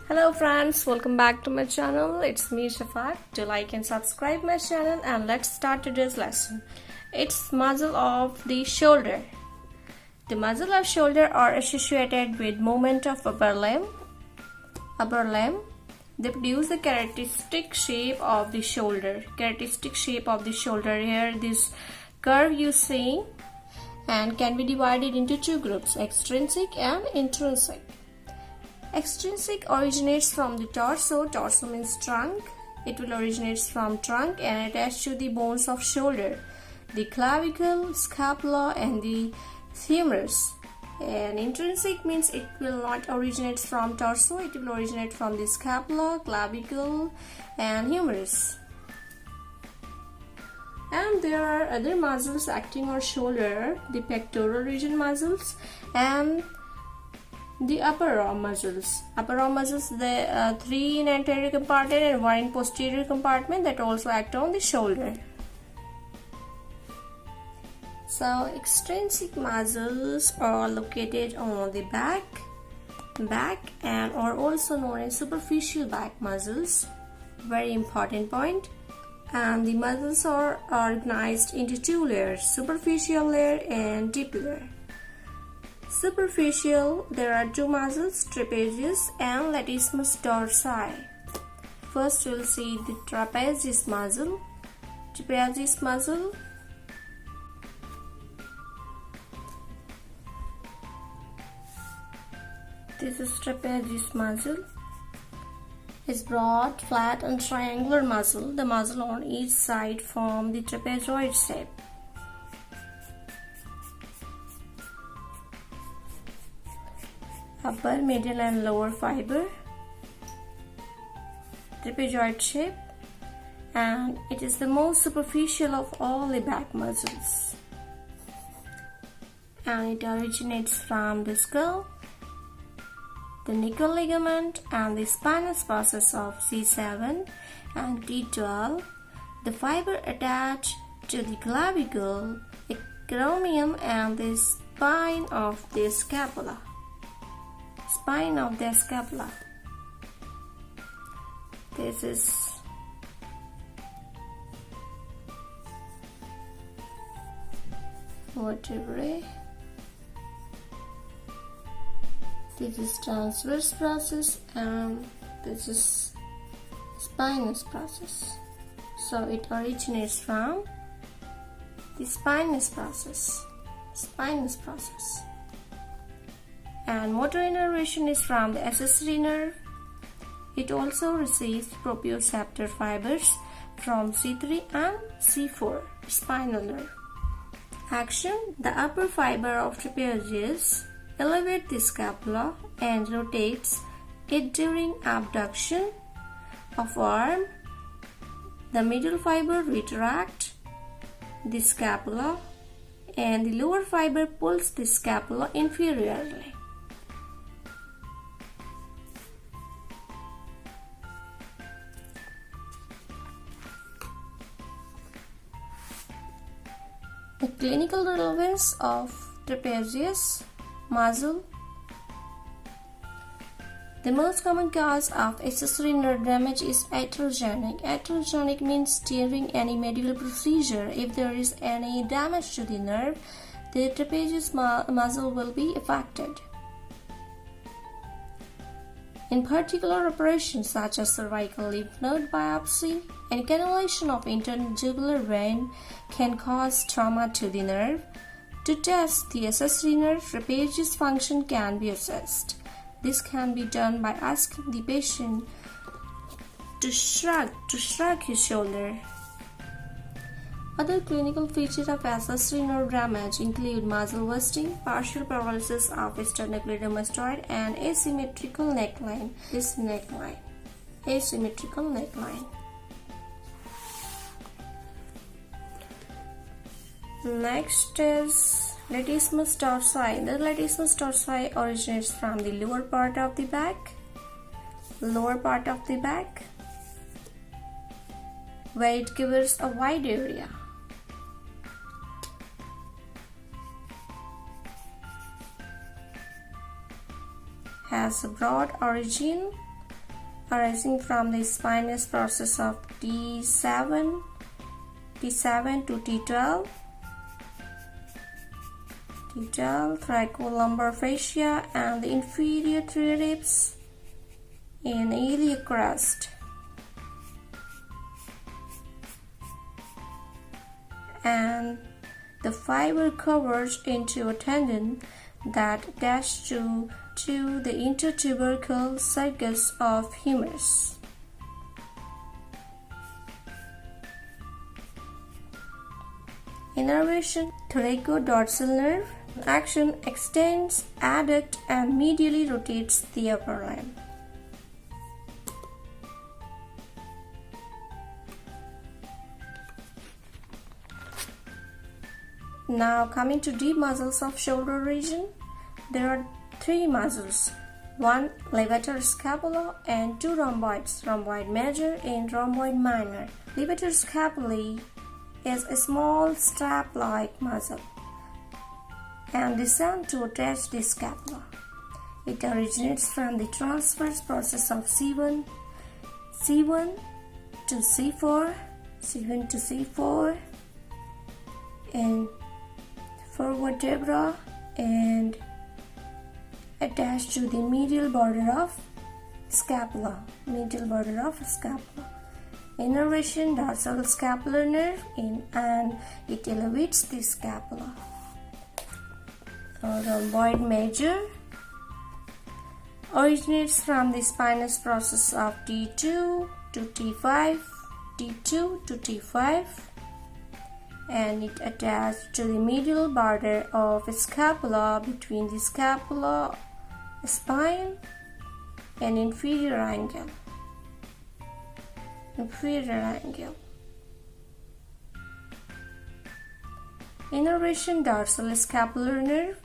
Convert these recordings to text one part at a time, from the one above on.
Hello friends, welcome back to my channel. It's me Shafaq. Do like and subscribe my channel, and let's start today's lesson. It's muscle of the shoulder. The muscle of shoulder are associated with movement of upper limb. They produce the characteristic shape of the shoulder. Here this curve you see and can be divided into two groups, extrinsic and intrinsic. Extrinsic originates from the torso. Torso means trunk. It will originate from trunk and attach to the bones of shoulder, the clavicle, scapula, and the humerus. And intrinsic means it will not originate from torso. It will originate from the scapula, clavicle, and humerus. And there are other muscles acting on shoulder, the pectoral region muscles and the upper arm muscles. Upper arm muscles, there are 3 in anterior compartment and 1 in posterior compartment that also act on the shoulder. So extrinsic muscles are located on the back and are also known as superficial back muscles. Very important point. And the muscles are organized into 2 layers, superficial layer and deep layer. Superficial, there are 2 muscles, trapezius and latissimus dorsi. First we'll see the trapezius muzzle. This is trapezius muzzle. It's broad, flat and triangular muzzle. The muzzle on each side form the trapezoid shape. Upper, middle and lower fiber, trapezoid shape, and it is the most superficial of all the back muscles. And it originates from the skull, the nickel ligament and the spinous process of C7 and T12. The fiber attached to the clavicle, acromion and the spine of the scapula. This is vertebrae. This is transverse process and this is spinous process. So it originates from the spinous process. And motor innervation is from the accessory nerve. It also receives proprioceptor fibers from C3 and C4 spinal nerve. Action: the upper fiber of trapezius elevates the scapula and rotates it during abduction of arm. The middle fiber retracts the scapula and the lower fiber pulls the scapula inferiorly. The clinical relevance of trapezius muzzle. The most common cause of accessory nerve damage is iatrogenic. Iatrogenic means during any medical procedure, if there is any damage to the nerve, the trapezius muzzle will be affected. In particular, operations such as cervical lymph node biopsy and cannulation of internal jugular vein can cause trauma to the nerve. To test the accessory nerve, trapezius function can be assessed. This can be done by asking the patient to shrug his shoulder. Other clinical features of accessory nerve damage include muscle wasting, partial paralysis of sternocleidomastoid, and asymmetrical neckline. Asymmetrical neckline. Next is latissimus dorsi. The latissimus dorsi originates from the lower part of the back. where it covers a wide area. Has a broad origin arising from the spinous process of T7 to T12, thoracolumbar fascia, and the inferior three ribs in iliac crest. And the fiber covers into a tendon that attaches to the intertubercle surface of humerus. Innervation. Thoracodorsal nerve action extends, adduct, and medially rotates the upper limb. Now coming to deep muscles of shoulder region, there are three muscles, one levator scapula and two rhomboids, rhomboid major and rhomboid minor. Levator scapulae is a small strap-like muscle and designed to attach the scapula. It originates from the transverse process of C1 to C4, and four vertebra and attached to the medial border of scapula. Innervation, dorsal scapular nerve and it elevates the scapula. Rhomboid major originates from the spinous process of T2 to T5, and it attached to the medial border of scapula between the scapula spine and inferior angle. Innervation, dorsal scapular nerve,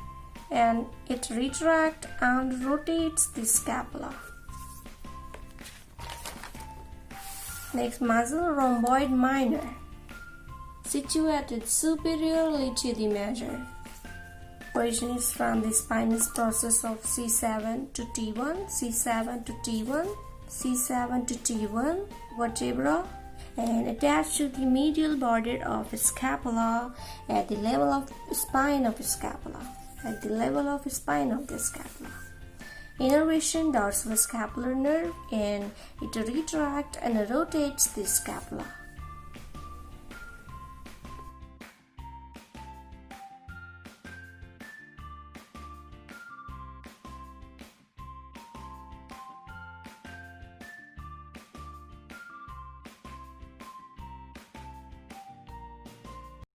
and it retracts and rotates the scapula. Next muscle, rhomboid minor, situated superiorly to the major, originates from the spinous process of C7 to T1 vertebra, and attached to the medial border of scapula at the level of spine of the scapula. Innervation, dorsal scapular nerve, and it retracts and rotates the scapula.